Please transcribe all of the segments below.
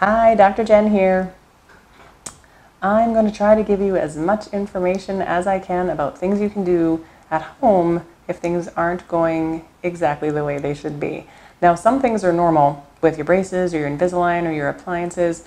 Hi, Dr. Jen here. I'm going to try to give you as much information as I can about things you can do at home if things aren't going exactly the way they should be. Now, some things are normal with your braces or your Invisalign or your appliances,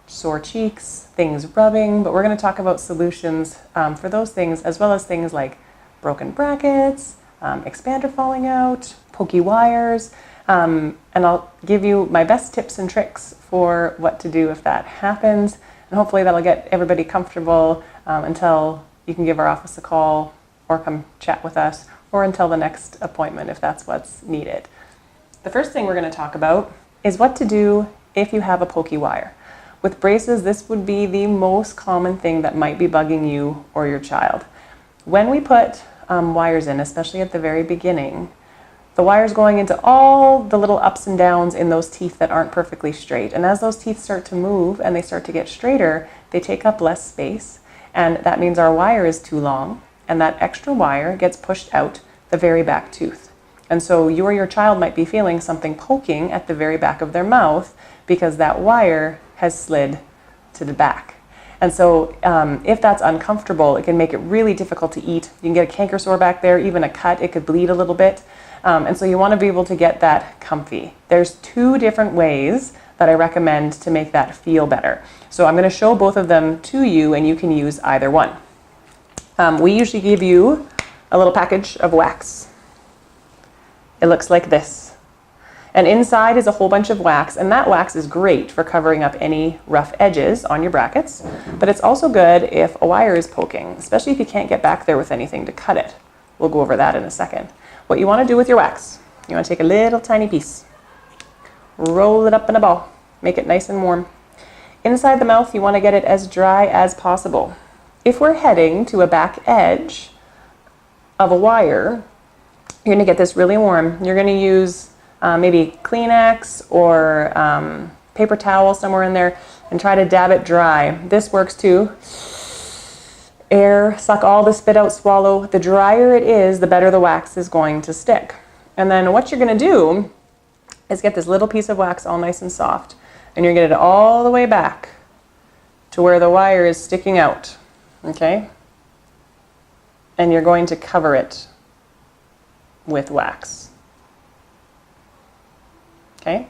sore cheeks, things rubbing, but we're going to talk about solutions for those things, as well as things like broken brackets, expander falling out, pokey wires, and I'll give you my best tips and tricks for what to do if that happens. And hopefully that'll get everybody comfortable until you can give our office a call or come chat with us, or until the next appointment if that's what's needed. The first thing we're going to talk about is what to do if you have a pokey wire. With braces, this would be the most common thing that might be bugging you or your child. When we put wires in, especially at the very beginning, the wire's going into all the little ups and downs in those teeth that aren't perfectly straight. And as those teeth start to move and they start to get straighter, they take up less space. And that means our wire is too long, and that extra wire gets pushed out the very back tooth. And so you or your child might be feeling something poking at the very back of their mouth because that wire has slid to the back. And so if that's uncomfortable, it can make it really difficult to eat. You can get a canker sore back there, even a cut, it could bleed a little bit. And so you want to be able to get that comfy. There's two different ways that I recommend to make that feel better. So I'm going to show both of them to you, and you can use either one. We usually give you a little package of wax. It looks like this. And inside is a whole bunch of wax, and that wax is great for covering up any rough edges on your brackets, but it's also good if a wire is poking, especially if you can't get back there with anything to cut it. We'll go over that in a second. What you want to do with your wax, you want to take a little tiny piece, roll it up in a ball, make it nice and warm. Inside the mouth, you want to get it as dry as possible. If we're heading to a back edge of a wire, you're going to get this really warm. You're going to use maybe Kleenex or paper towel somewhere in there and try to dab it dry. This works too. Air, suck all the spit out, swallow. The drier it is, the better the wax is going to stick. And then what you're going to do is get this little piece of wax all nice and soft, and you're going to get it all the way back to where the wire is sticking out, okay? And you're going to cover it with wax, okay?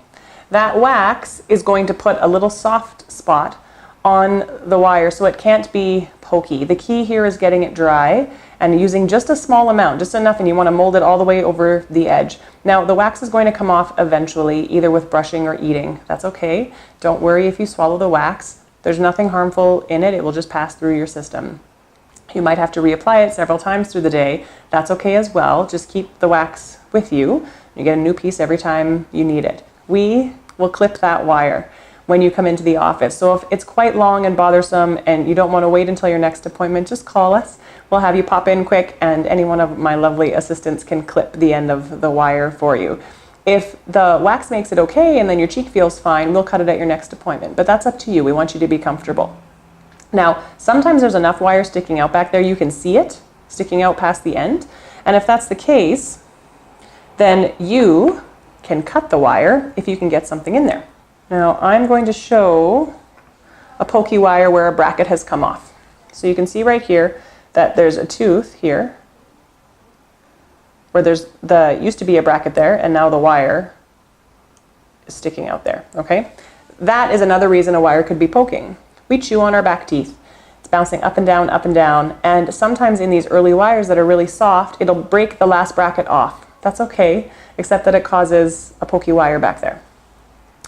That wax is going to put a little soft spot on the wire so it can't be pokey. The key here is getting it dry and using just a small amount, just enough, and you want to mold it all the way over the edge. Now the wax is going to come off eventually, either with brushing or eating. That's okay. Don't worry if you swallow the wax. There's nothing harmful in it. It will just pass through your system. You might have to reapply it several times through the day. That's okay as well. Just keep the wax with you. You get a new piece every time you need it. We will clip that wire when you come into the office. So if it's quite long and bothersome and you don't want to wait until your next appointment, just call us. We'll have you pop in quick, and any one of my lovely assistants can clip the end of the wire for you. If the wax makes it okay and then your cheek feels fine, we'll cut it at your next appointment. But that's up to you. We want you to be comfortable. Now, sometimes there's enough wire sticking out back there you can see it sticking out past the end. And if that's the case, then you can cut the wire if you can get something in there. Now I'm going to show a pokey wire where a bracket has come off. So you can see right here that there's a tooth here where used to be a bracket there, and now the wire is sticking out there, okay? That is another reason a wire could be poking. We chew on our back teeth. It's bouncing up and down, and sometimes in these early wires that are really soft, it'll break the last bracket off. That's okay, except that it causes a pokey wire back there.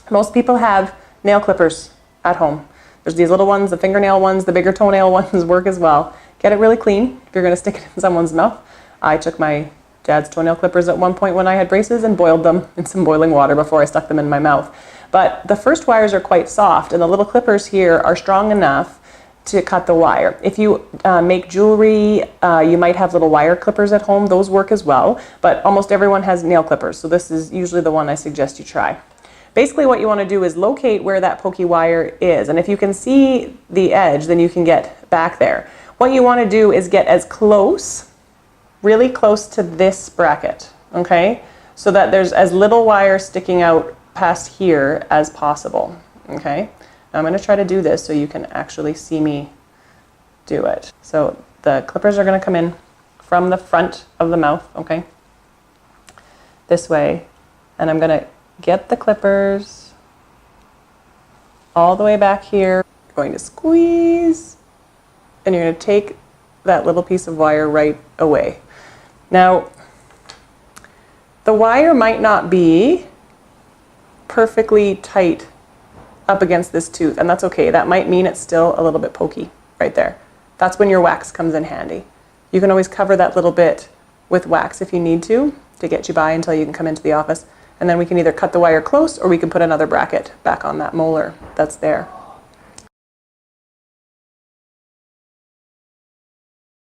Most people have nail clippers at home. There's these little ones, the fingernail ones, the bigger toenail ones work as well. Get it really clean if you're going to stick it in someone's mouth. I took my dad's toenail clippers at one point when I had braces and boiled them in some boiling water before I stuck them in my mouth. But the first wires are quite soft, and the little clippers here are strong enough to cut the wire. If you make jewelry, you might have little wire clippers at home. Those work as well, but almost everyone has nail clippers, so this is usually the one I suggest you try. Basically what you want to do is locate where that pokey wire is, and if you can see the edge, then you can get back there. What you want to do is get as close, really close to this bracket, okay? So that there's as little wire sticking out past here as possible, Okay, now I'm going to try to do this so you can actually see me do it. So the clippers are going to come in from the front of the mouth, okay, this way, and I'm going to get the clippers all the way back here. You're going to squeeze, and you're going to take that little piece of wire right away. Now, the wire might not be perfectly tight up against this tooth, and that's okay. That might mean it's still a little bit pokey right there. That's when your wax comes in handy. You can always cover that little bit with wax if you need to get you by until you can come into the office, and then we can either cut the wire close or we can put another bracket back on that molar that's there.